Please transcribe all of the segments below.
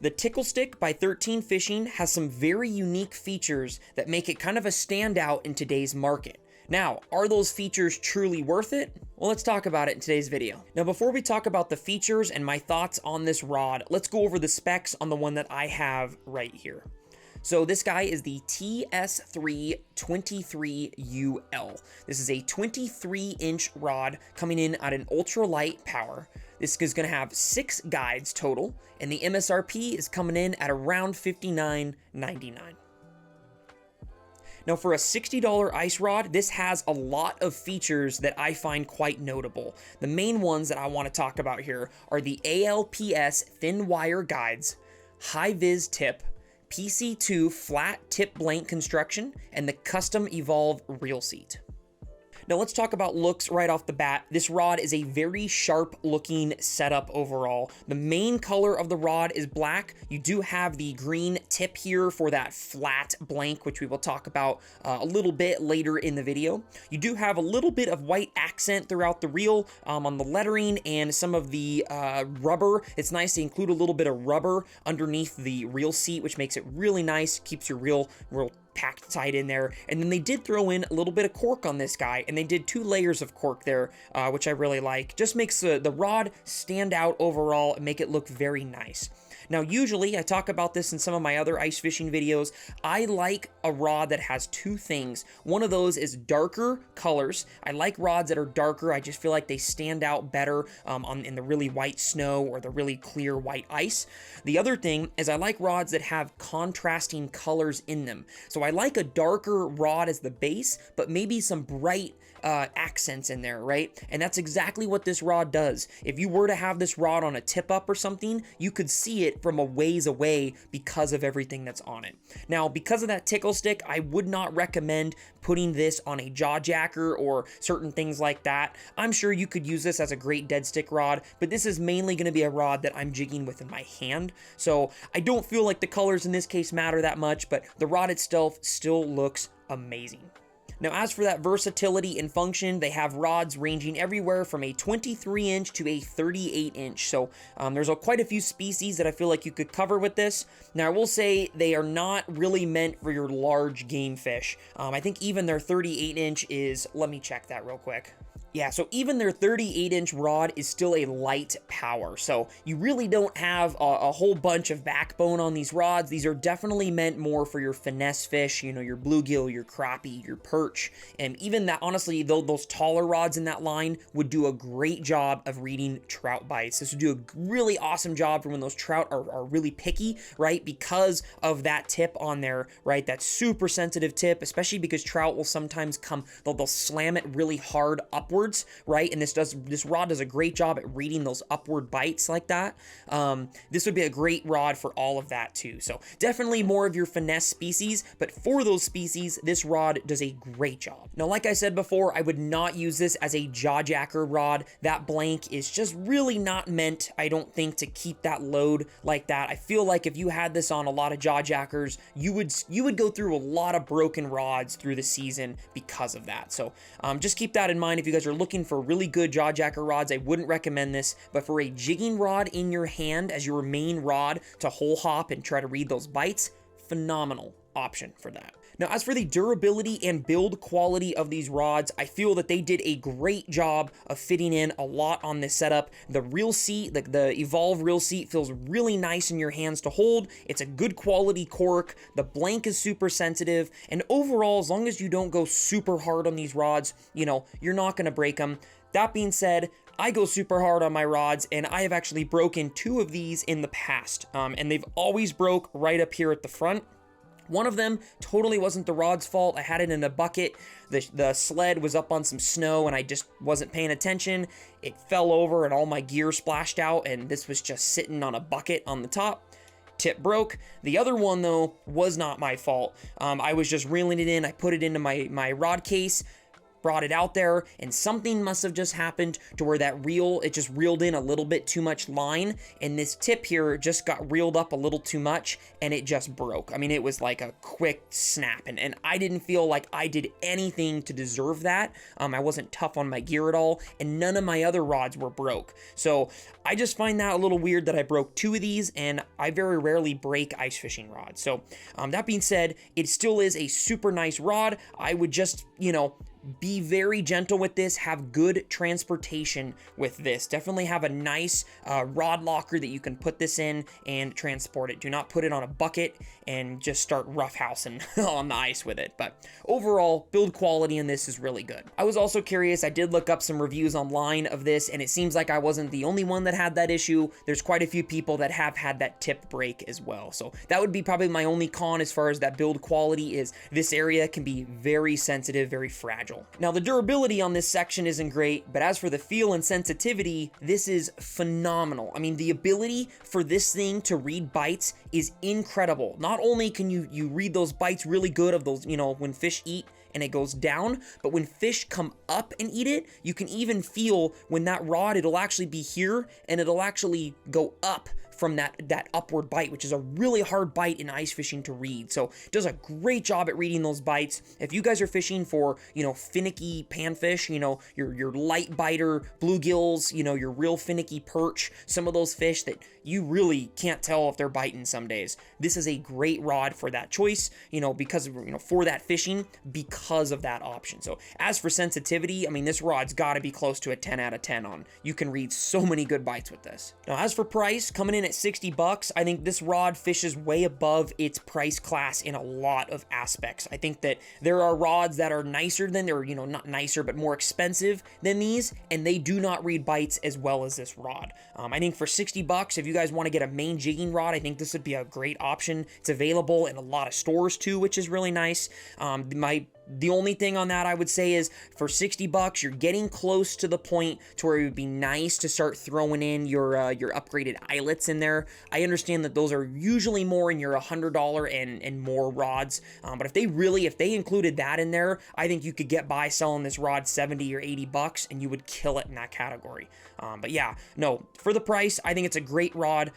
The Tickle Stick by 13 Fishing has some very unique features that make it kind of a standout in today's market. Now, are those features truly worth it? Well, let's talk about it in today's video. Now, before we talk about the features and my thoughts on this rod, let's go over the specs on the one that I have right here. So this guy is the TS323UL. This is a 23-inch rod coming in at an ultralight power. This is going to have 6 guides total, and the MSRP is coming in at around $59.99. Now for a $60 ice rod, this has a lot of features that I find quite notable. The main ones that I want to talk about here are the ALPS thin wire guides, high vis tip, PC2 flat tip blank construction, and the custom Evolve reel seat. Now let's talk about looks right off the bat. This rod is a very sharp looking setup overall. The main color of the rod is black. You do have the green tip here for that flat blank, which we will talk about a little bit later in the video. You do have a little bit of white accent throughout the reel on the lettering and some of the rubber. It's nice to include a little bit of rubber underneath the reel seat, which makes it really nice, keeps your reel real packed tight in there. And then they did throw in a little bit of cork on this guy, and they did 2 layers of cork there, which I really like. Just makes the rod stand out overall and make it look very nice. Now, usually, I talk about this in some of my other ice fishing videos, I like a rod that has 2 things. One of those is darker colors. I like rods that are darker. I just feel like they stand out better in the really white snow or the really clear white ice. The other thing is I like rods that have contrasting colors in them. So I like a darker rod as the base, but maybe some bright accents in there, right? And that's exactly what this rod does. If you were to have this rod on a tip up or something, you could see it from a ways away because of everything that's on it. Now, because of that tickle stick, I would not recommend putting this on a jaw jacker or certain things like that. I'm sure you could use this as a great dead stick rod, but this is mainly going to be a rod that I'm jigging with in my hand. So I don't feel like the colors in this case matter that much, but the rod itself still looks amazing. Now, as for that versatility and function, they have rods ranging everywhere from a 23-inch to a 38-inch. So there's quite a few species that I feel like you could cover with this. Now, I will say they are not really meant for your large game fish. I think even their 38-inch is, let me check that real quick. Yeah, so even their 38-inch rod is still a light power, so you really don't have a whole bunch of backbone on these rods. These are definitely meant more for your finesse fish, you know, your bluegill, your crappie, your perch, and even that, honestly, those taller rods in that line would do a great job of reading trout bites. This would do a really awesome job for when those trout are really picky, right, because of that tip on there, right, that super sensitive tip, especially because trout will sometimes come, they'll slam it really hard upwards, right? And this rod does a great job at reading those upward bites like that. This would be a great rod for all of that too. So definitely more of your finesse species, but for those species, this rod does a great job. Now, like I said before, I would not use this as a jaw jacker rod. That blank is just really not meant, I don't think, to keep that load like that. I feel like if you had this on a lot of jaw jackers, you would go through a lot of broken rods through the season because of that. So just keep that in mind if you guys are looking for really good jaw jacker rods. I wouldn't recommend this, but for a jigging rod in your hand as your main rod to hole hop and try to read those bites, phenomenal option for that. Now, as for the durability and build quality of these rods, I feel that they did a great job of fitting in a lot on this setup. The reel seat, the Evolve reel seat, feels really nice in your hands to hold. It's a good quality cork. The blank is super sensitive, and overall, as long as you don't go super hard on these rods, you know, you're not going to break them. That being said, I go super hard on my rods, and I have actually broken 2 of these in the past, and they've always broke right up here at the front. One of them totally wasn't the rod's fault. I had it in a bucket. The sled was up on some snow and I just wasn't paying attention. It fell over and all my gear splashed out, and this was just sitting on a bucket on the top. Tip broke. The other one, though, was not my fault. I was just reeling it in. I put it into my rod case, brought it out there, and something must have just happened to where that reel, it just reeled in a little bit too much line, and this tip here just got reeled up a little too much, and it just broke. I mean, it was like a quick snap, and I didn't feel like I did anything to deserve that. I wasn't tough on my gear at all, and none of my other rods were broke. So I just find that a little weird that I broke 2 of these, and I very rarely break ice fishing rods. So that being said, it still is a super nice rod. I would just, you know, be very gentle with this, have good transportation with this. Definitely have a nice rod locker that you can put this in and transport it. Do not put it on a bucket and just start roughhousing on the ice with it. But overall, build quality in this is really good. I was also curious, I did look up some reviews online of this, and it seems like I wasn't the only one that had that issue. There's quite a few people that have had that tip break as well. So that would be probably my only con as far as that build quality is this area can be very sensitive, very fragile. Now, the durability on this section isn't great, but as for the feel and sensitivity, this is phenomenal. I mean, the ability for this thing to read bites is incredible. Not only can you read those bites really good of those, you know, when fish eat and it goes down, but when fish come up and eat it, you can even feel when that rod, it'll actually be here and it'll actually go up from that upward bite, which is a really hard bite in ice fishing to read. So it does a great job at reading those bites. If you guys are fishing for, you know, finicky panfish, you know, your light biter bluegills, you know, your real finicky perch, some of those fish that you really can't tell if they're biting some days, this is a great rod for that choice, you know, because of, you know, for that fishing, because of that option. So as for sensitivity, I mean, this rod's got to be close to a 10 out of 10 on. You can read so many good bites with this. Now, as for price, coming in at $60, I think this rod fishes way above its price class in a lot of aspects. I think that there are rods that are nicer than, or, you know, not nicer, but more expensive than these, and they do not read bites as well as this rod. I think for $60, if you guys want to get a main jigging rod, I think this would be a great option. It's available in a lot of stores too, which is really nice. The only thing on that I would say is for $60, you're getting close to the point to where it would be nice to start throwing in your upgraded eyelets in there. I understand that those are usually more in your $100 and more rods, but if they included that in there, I think you could get by selling this rod $70 or $80 and you would kill it in that category. But yeah, no, for the price, I think it's a great rod.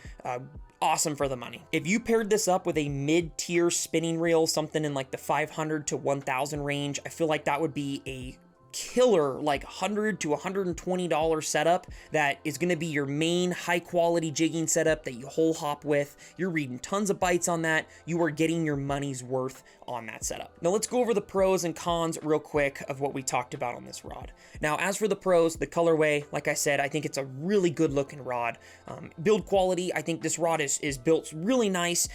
Awesome for the money. If you paired this up with a mid-tier spinning reel, something in like the 500 to 1000 range, I feel like that would be a killer, like $100 to $120 setup that is going to be your main high quality jigging setup that you hole hop with. You're reading tons of bites on that. You are getting your money's worth on that setup. Now let's go over the pros and cons real quick of what we talked about on this rod. Now, as for the pros, the colorway, like I said, I think it's a really good looking rod. Build quality, I think this rod is built really nice.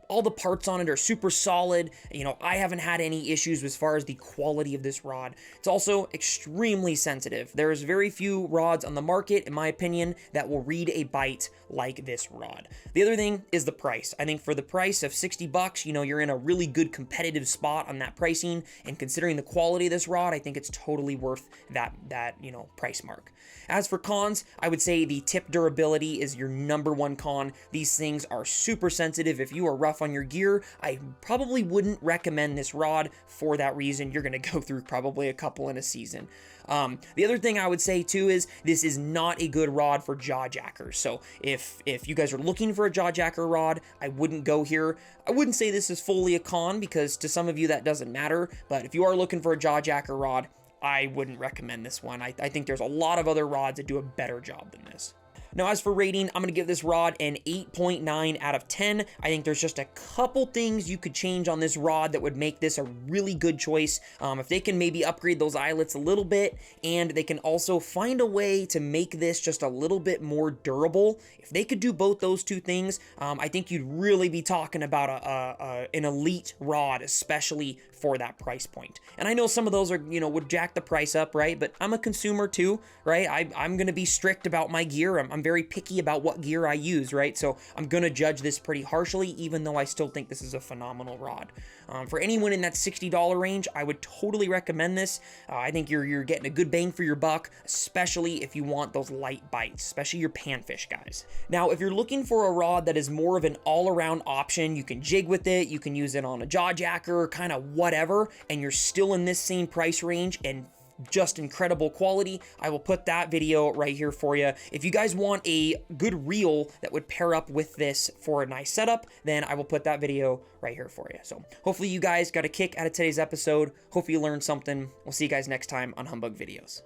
All the parts on it are super solid. You know, I haven't had any issues as far as the quality of this rod. It's also extremely sensitive. There's very few rods on the market, in my opinion, that will read a bite like this rod. The other thing is the price. I think for the price of $60, you know, you're in a really good competitive spot on that pricing, and considering the quality of this rod, I think it's totally worth that you know, price mark. As for cons, I would say the tip durability is your number one con. These things are super sensitive. If you are rough on your gear, I probably wouldn't recommend this rod for that reason. You're going to go through probably a couple in a season. The other thing I would say too is this is not a good rod for jaw jackers. So if you guys are looking for a jaw jacker rod, I wouldn't go here. I wouldn't say this is fully a con because to some of you that doesn't matter, but if you are looking for a jaw jacker rod, I wouldn't recommend this one. I think there's a lot of other rods that do a better job than this. Now, as for rating, I'm going to give this rod an 8.9 out of 10. I think there's just a couple things you could change on this rod that would make this a really good choice. If they can maybe upgrade those eyelets a little bit, and they can also find a way to make this just a little bit more durable. If they could do both those two things, I think you'd really be talking about an elite rod, especially for that price point. And I know some of those are, you know, would jack the price up, right? But I'm a consumer too, right? I'm going to be strict about my gear. I'm very picky about what gear I use, right? So I'm going to judge this pretty harshly, even though I still think this is a phenomenal rod. For anyone in that $60 range, I would totally recommend this. I think you're getting a good bang for your buck, especially if you want those light bites, especially your panfish guys. Now, if you're looking for a rod that is more of an all-around option, you can jig with it, you can use it on a jaw jacker, kind of whatever, and you're still in this same price range and just incredible quality. I will put that video right here for you. If you guys want a good reel that would pair up with this for a nice setup, then I will put that video right here for you. So hopefully you guys got a kick out of today's episode. Hopefully you learned something. We'll see you guys next time on Humbug Videos.